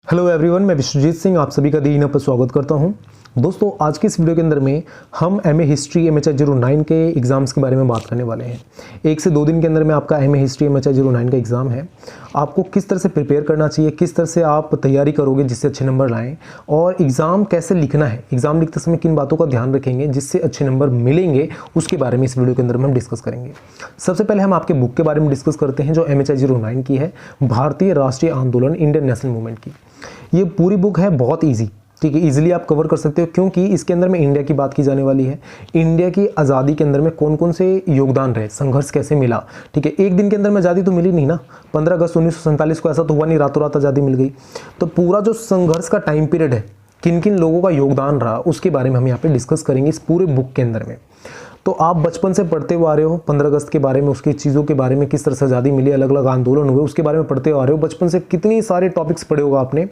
Hello everyone, मैं विश्वजीत सिंह आप सभी का दी पर स्वागत करता हूं। दोस्तों, आज की इस वीडियो के अंदर में हम एमए हिस्ट्री MHI 09 के एग्ज़ाम्स के बारे में बात करने वाले हैं। 1 से 2 दिन के अंदर में आपका एमए हिस्ट्री MHI 09 का एग्ज़ाम है। आपको किस तरह से प्रिपेयर करना चाहिए, किस तरह से आप तैयारी करोगे जिससे अच्छे नंबर लाएं, और एग्ज़ाम कैसे लिखना है, एग्ज़ाम लिखते समय किन बातों का ध्यान रखेंगे जिससे अच्छे नंबर मिलेंगे, उसके बारे में इस वीडियो के अंदर में हम डिस्कस करेंगे। सबसे पहले हम आपके बुक के बारे में डिस्कस करते हैं जो MHI 09 की है, भारतीय राष्ट्रीय आंदोलन, इंडियन नेशनल मूवमेंट की। ये पूरी बुक है बहुत ईजी, ठीक है, इजीली आप कवर कर सकते हो क्योंकि इसके अंदर में इंडिया की बात की जाने वाली है। इंडिया की आज़ादी के अंदर में कौन कौन से योगदान रहे, संघर्ष कैसे मिला, ठीक है। एक दिन के अंदर में आज़ादी तो मिली नहीं ना, 15 अगस्त 1947 को ऐसा तो हुआ नहीं रातों रात आज़ादी मिल गई। तो पूरा जो संघर्ष का टाइम पीरियड है, किन किन लोगों का योगदान रहा, उसके बारे में हम यहाँ पे डिस्कस करेंगे इस पूरे बुक के अंदर में। तो आप बचपन से पढ़ते हुए आ रहे हो 15 अगस्त के बारे में, उसकी चीज़ों के बारे में, किस तरह से आज़ादी मिली, अलग अलग आंदोलन हुए, उसके बारे में पढ़ते हुए आ रहे हो। बचपन से कितनी सारे टॉपिक्स पढ़े होगा आपने,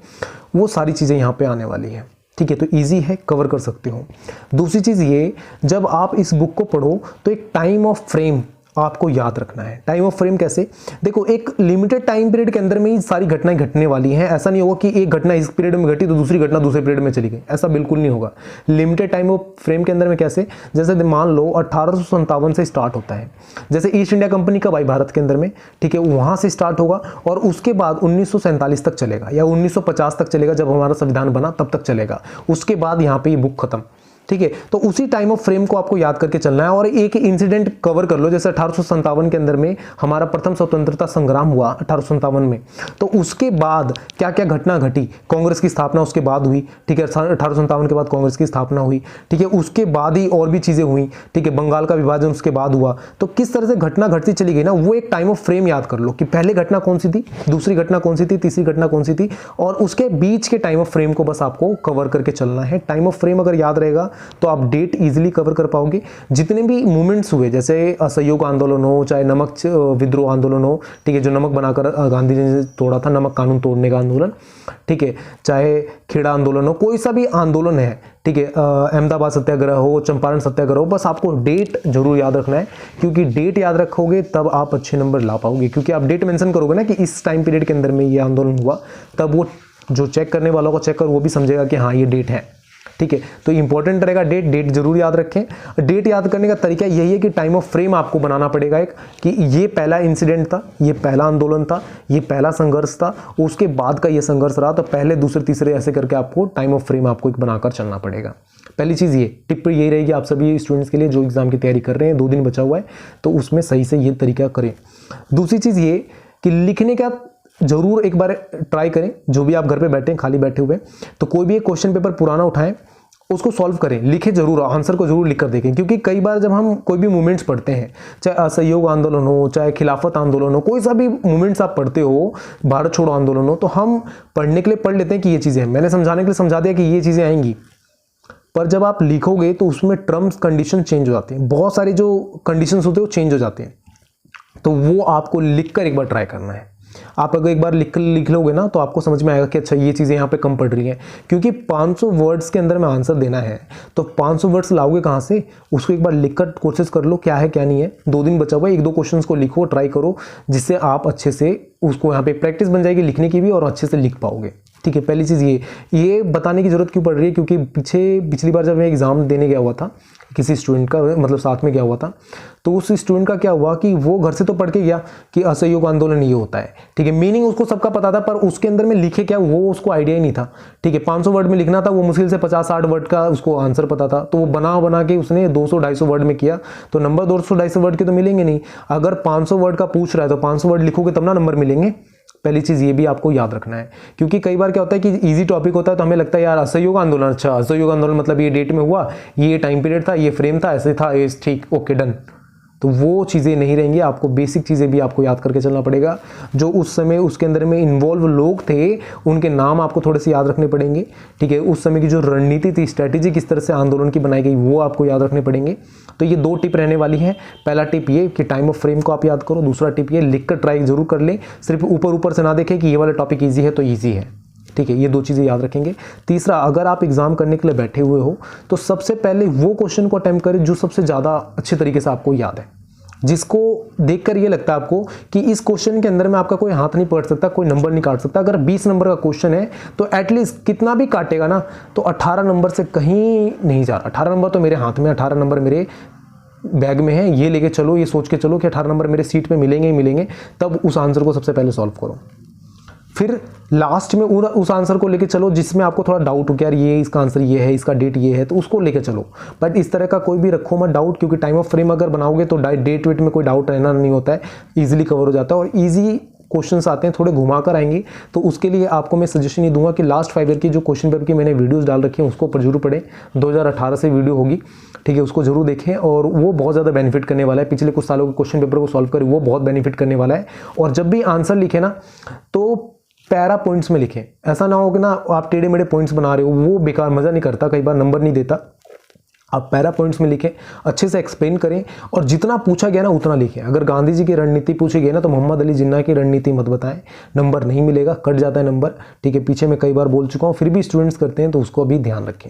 वो सारी चीज़ें यहाँ पे आने वाली है, ठीक है। तो इजी है, कवर कर सकते हो। दूसरी चीज़ ये, जब आप इस बुक को पढ़ो तो एक टाइम ऑफ फ्रेम आपको याद रखना है। टाइम ऑफ फ्रेम कैसे? देखो, एक लिमिटेड टाइम पीरियड के अंदर में ही सारी घटनाएं घटने वाली हैं। ऐसा नहीं होगा कि एक घटना इस पीरियड में घटी तो दूसरी घटना दूसरे पीरियड में चली गई, ऐसा बिल्कुल नहीं होगा। लिमिटेड टाइम ऑफ फ्रेम के अंदर में कैसे? जैसे मान लो 1857 से स्टार्ट होता है, जैसे ईस्ट इंडिया कंपनी कब आई भारत के अंदर में, ठीक है, वहां से स्टार्ट होगा और उसके बाद 1947 तक चलेगा या 1950 तक चलेगा, जब हमारा संविधान बना तब तक चलेगा। उसके बाद यहाँ पे ये बुक खत्म, ठीक है। तो उसी टाइम ऑफ फ्रेम को आपको याद करके चलना है और एक इंसिडेंट कवर कर लो। जैसे 1857 के अंदर में हमारा प्रथम स्वतंत्रता संग्राम हुआ 1857 में, तो उसके बाद क्या क्या घटना घटी। कांग्रेस की स्थापना उसके बाद हुई, ठीक है, 1857 के बाद कांग्रेस की स्थापना हुई, ठीक है। उसके बाद ही और भी चीजें हुई, ठीक है, बंगाल का विभाजन उसके बाद हुआ। तो किस तरह से घटना घटती चली गई ना, वो एक टाइम ऑफ फ्रेम याद कर लो कि पहले घटना कौन सी थी, दूसरी घटना कौन सी थी, तीसरी घटना कौन सी थी, और उसके बीच के टाइम ऑफ फ्रेम को बस आपको कवर करके चलना है। टाइम ऑफ फ्रेम अगर याद रहेगा तो आप डेट इजीली कवर कर पाओगे। जितने भी मूवमेंट्स हुए, जैसे असहयोग आंदोलन हो, चाहे नमक विद्रोह आंदोलन हो, ठीक है, जो नमक बनाकर गांधी जी ने तोड़ा था, नमक कानून तोड़ने का आंदोलन, ठीक है, चाहे खेड़ा आंदोलन हो, कोई सा भी आंदोलन है, ठीक है, अहमदाबाद सत्याग्रह हो, चंपारण सत्याग्रह हो, बस आपको डेट जरूर याद रखना है क्योंकि डेट याद रखोगे तब आप अच्छे नंबर ला पाओगे। क्योंकि आप डेट मेंशन करोगे ना कि इस टाइम पीरियड के अंदर में ये आंदोलन हुआ, तब वो जो चेक करने वालों को चेक कर वो भी समझेगा कि हाँ ये डेट है, ठीक है। तो इंपॉर्टेंट रहेगा डेट जरूर याद रखें। डेट याद करने का तरीका यही है कि टाइम ऑफ फ्रेम आपको बनाना पड़ेगा एक, कि ये पहला इंसिडेंट था, ये पहला आंदोलन था, ये पहला संघर्ष था, उसके बाद का ये संघर्ष रहा, तो पहले दूसरे तीसरे ऐसे करके आपको टाइम ऑफ फ्रेम आपको एक बनाकर चलना पड़ेगा। पहली चीज़ ये टिप यही रहेगी आप सभी स्टूडेंट्स के लिए जो एग्जाम की तैयारी कर रहे हैं, 2 दिन बचा हुआ है, तो उसमें सही से ये तरीका करें। दूसरी चीज़ ये कि लिखने का जरूर एक बार ट्राई करें। जो भी आप घर पे बैठे हैं, खाली बैठे हुए, तो कोई भी एक क्वेश्चन पेपर पुराना उठाएं, उसको सॉल्व करें, लिखे जरूर, आंसर को जरूर लिख कर देखें। क्योंकि कई बार जब हम कोई भी मूवमेंट्स पढ़ते हैं, चाहे असहयोग आंदोलन हो, चाहे खिलाफत आंदोलन हो, कोई सा भी मूवमेंट्स आप पढ़ते हो, भारत छोड़ो आंदोलन हो, तो हम पढ़ने के लिए पढ़ लेते हैं कि ये चीज़ें हैं, मैंने समझाने के लिए समझा दिया कि ये चीज़ें आएंगी, पर जब आप लिखोगे तो उसमें टर्म्स कंडीशन चेंज हो जाते हैं, बहुत सारी जो कंडीशंस होते हैं वो चेंज हो जाते हैं। तो वो आपको लिख कर एक बार ट्राई करना है। आप अगर एक बार लिख लोगे ना तो आपको समझ में आएगा कि अच्छा ये चीज़ें यहाँ पे कम पड़ रही हैं। क्योंकि 500 वर्ड्स के अंदर में आंसर देना है, तो 500 वर्ड्स लाओगे कहाँ से, उसको एक बार लिखकर कोशिश कर लो क्या है क्या नहीं है। 2 दिन बचा हुआ है, 1-2 क्वेश्चंस को लिखो, ट्राई करो, जिससे आप अच्छे से उसको यहाँ पे प्रैक्टिस बन जाएगी लिखने की भी और अच्छे से लिख पाओगे, ठीक है। पहली चीज़ ये बताने की जरूरत क्यों पड़ रही है, क्योंकि पिछली बार जब मैं एग्ज़ाम देने गया हुआ था किसी स्टूडेंट का, मतलब साथ में गया हुआ था, तो उस स्टूडेंट का क्या हुआ कि वो घर से तो पढ़ के गया कि असहयोग आंदोलन ये होता है, ठीक है, मीनिंग उसको सबका पता था, पर उसके अंदर में लिखे क्या वो उसको आइडिया ही नहीं था, ठीक है। 500 वर्ड में लिखना था, वो मुश्किल से 50-60 वर्ड का उसको आंसर पता था, तो वो बना के उसने 200-250 वर्ड में किया, तो नंबर 200-250 वर्ड के तो मिलेंगे नहीं। अगर 500 वर्ड का पूछ रहा है तो 500 वर्ड लिखोगे तब ना नंबर मिलेंगे। पहली चीज़ ये भी आपको याद रखना है, क्योंकि कई बार क्या होता है कि इजी टॉपिक होता है तो हमें लगता है यार असहयोग आंदोलन, अच्छा असहयोग आंदोलन मतलब ये डेट में हुआ, ये टाइम पीरियड था, ये फ्रेम था, ऐसे था, ठीक, ओके, डन। तो वो चीज़ें नहीं रहेंगी, आपको बेसिक चीज़ें भी आपको याद करके चलना पड़ेगा। जो उस समय उसके अंदर में इन्वॉल्व लोग थे उनके नाम आपको थोड़े से याद रखने पड़ेंगे, ठीक है। उस समय की जो रणनीति थी, स्ट्रैटेजी किस तरह से आंदोलन की बनाई गई, वो आपको याद रखने पड़ेंगे। तो ये 2 टिप रहने वाली है। पहला टिप ये कि टाइम ऑफ फ्रेम को आप याद करो, दूसरा टिप ये लिख कर ट्राई जरूर कर लें, सिर्फ ऊपर से ना देखें कि ये वाला टॉपिक ईजी है तो ईजी है, ठीक है। ये 2 चीज़ें याद रखेंगे। तीसरा, अगर आप एग्जाम करने के लिए बैठे हुए हो तो सबसे पहले वो क्वेश्चन को अटेम्प्ट करें जो सबसे ज़्यादा अच्छे तरीके से आपको याद है। जिसको देखकर ये लगता है आपको कि इस क्वेश्चन के अंदर में आपका कोई हाथ नहीं पकड़ सकता, कोई नंबर नहीं काट सकता। अगर 20 नंबर का क्वेश्चन है तो एटलीस्ट कितना भी काटेगा ना तो 18 नंबर से कहीं नहीं जा रहा। 18 नंबर तो मेरे हाथ में, 18 नंबर मेरे बैग में है, ये लेके चलो, ये सोच के चलो कि 18 नंबर मेरे सीट पे मिलेंगे ही मिलेंगे। तब उस आंसर को सबसे पहले सॉल्व करो, फिर लास्ट में उस आंसर को लेके चलो जिसमें आपको थोड़ा डाउट हो कि यार ये इसका आंसर ये है, इसका डेट ये है, तो उसको लेके चलो। बट इस तरह का कोई भी रखो मत डाउट, क्योंकि टाइम ऑफ फ्रेम अगर बनाओगे तो डेट वेट में कोई डाउट रहना नहीं होता है, ईजिली कवर हो जाता है। और ईजी क्वेश्चंस आते हैं, थोड़े घुमा कर आएंगे, तो उसके लिए आपको मैं सजेशन ये दूंगा कि लास्ट 5 ईयर की जो क्वेश्चन पेपर की मैंने वीडियोस डाल रखी हैं उसको पर जरूर पढ़ें। 2018 से वीडियो होगी, ठीक है, उसको जरूर देखें और वो बहुत ज़्यादा बेनिफिट करने वाला है। पिछले कुछ सालों के क्वेश्चन पेपर को सॉल्व करें, वो बहुत बेनिफिट करने वाला है। और जब भी आंसर लिखे ना तो पैरा पॉइंट्स में लिखें, ऐसा ना हो कि ना आप टेढ़े मेढ़े पॉइंट्स बना रहे हो, वो बेकार, मज़ा नहीं करता, कई बार नंबर नहीं देता। आप पैरा पॉइंट्स में लिखें, अच्छे से एक्सप्लेन करें और जितना पूछा गया ना उतना लिखें। अगर गांधी जी की रणनीति पूछी गई ना तो मोहम्मद अली जिन्ना की रणनीति मत बताएं, नंबर नहीं मिलेगा, कट जाता है नंबर, ठीक है। पीछे मैं कई बार बोल चुका हूँ, फिर भी स्टूडेंट्स करते हैं तो उसको अभी ध्यान रखें।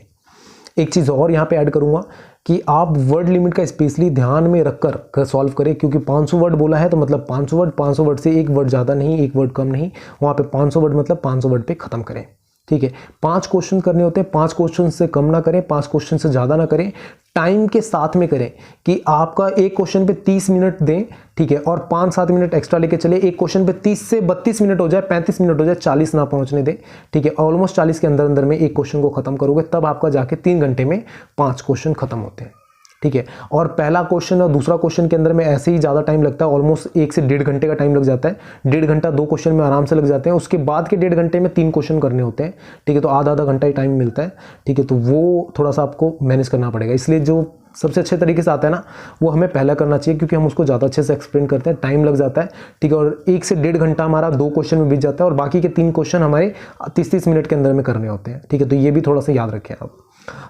एक चीज़ और यहाँ पे ऐड करूँगा कि आप वर्ड लिमिट का स्पेशली ध्यान में रखकर सॉल्व करें, क्योंकि 500 वर्ड बोला है तो मतलब 500 वर्ड, 500 वर्ड से एक वर्ड ज़्यादा नहीं, एक वर्ड कम नहीं, वहाँ पे 500 वर्ड मतलब 500 वर्ड पे ख़त्म करें, ठीक है। 5 क्वेश्चन करने होते हैं, 5 क्वेश्चन से कम ना करें, 5 क्वेश्चन से ज़्यादा ना करें, टाइम के साथ में करें कि आपका एक क्वेश्चन पे 30 मिनट दें, ठीक है, और 5-7 मिनट एक्स्ट्रा लेके चले। एक क्वेश्चन पे 30 से 32 मिनट हो जाए, 35 मिनट हो जाए, 40 ना पहुंचने दें, ठीक है। ऑलमोस्ट 40 के अंदर अंदर में एक क्वेश्चन को खत्म करोगे, तब आपका जाके 3 घंटे में 5 क्वेश्चन खत्म होते हैं, ठीक है। और पहला क्वेश्चन और दूसरा क्वेश्चन के अंदर में ऐसे ही ज़्यादा टाइम लगता है, ऑलमोस्ट 1 से 1.5 घंटे का टाइम लग जाता है। 1.5 घंटा 2 क्वेश्चन में आराम से लग जाते हैं। उसके बाद के 1.5 घंटे में 3 क्वेश्चन करने होते हैं, ठीक है, तो आधा घंटा ही टाइम मिलता है, ठीक है। तो वो थोड़ा सा आपको मैनेज करना पड़ेगा, इसलिए जो सबसे अच्छे तरीके से आता है ना वो हमें पहला करना चाहिए, क्योंकि हम उसको ज़्यादा अच्छे से एक्सप्लेन करते हैं, टाइम लग जाता है, ठीक है। और 1 से 1.5 घंटा हमारा 2 क्वेश्चन में बीत जाता है और बाकी के 3 क्वेश्चन हमारे 30-30 मिनट के अंदर में करने होते हैं, ठीक है। तो ये भी थोड़ा सा याद रखें आप।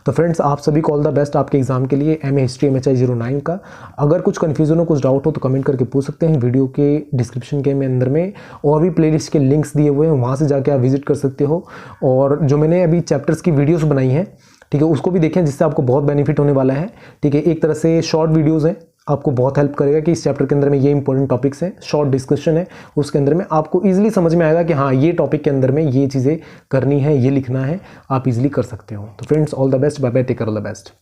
तो फ्रेंड्स, आप सभी को ऑल द बेस्ट आपके एग्जाम के लिए MA हिस्ट्री MHI 09 का। अगर कुछ कन्फ्यूजन हो, कुछ डाउट हो तो कमेंट करके पूछ सकते हैं। वीडियो के डिस्क्रिप्शन के अंदर में और भी प्लेलिस्ट के लिंक्स दिए हुए हैं, वहाँ से जाके आप विजिट कर सकते हो। और जो मैंने अभी चैप्टर्स की वीडियोस बनाई हैं, ठीक है, उसको भी देखें, जिससे आपको बहुत बेनिफिट होने वाला है, ठीक है। एक तरह से शॉर्ट वीडियोज़ हैं, आपको बहुत हेल्प करेगा कि इस चैप्टर के अंदर में ये इंपॉर्टेंट टॉपिक्स हैं, शॉर्ट डिस्कशन है, उसके अंदर में आपको इजीली समझ में आएगा कि हाँ ये टॉपिक के अंदर में ये चीज़ें करनी है, ये लिखना है, आप इजीली कर सकते हो। तो friends, all the best, bye bye, take care, all the best.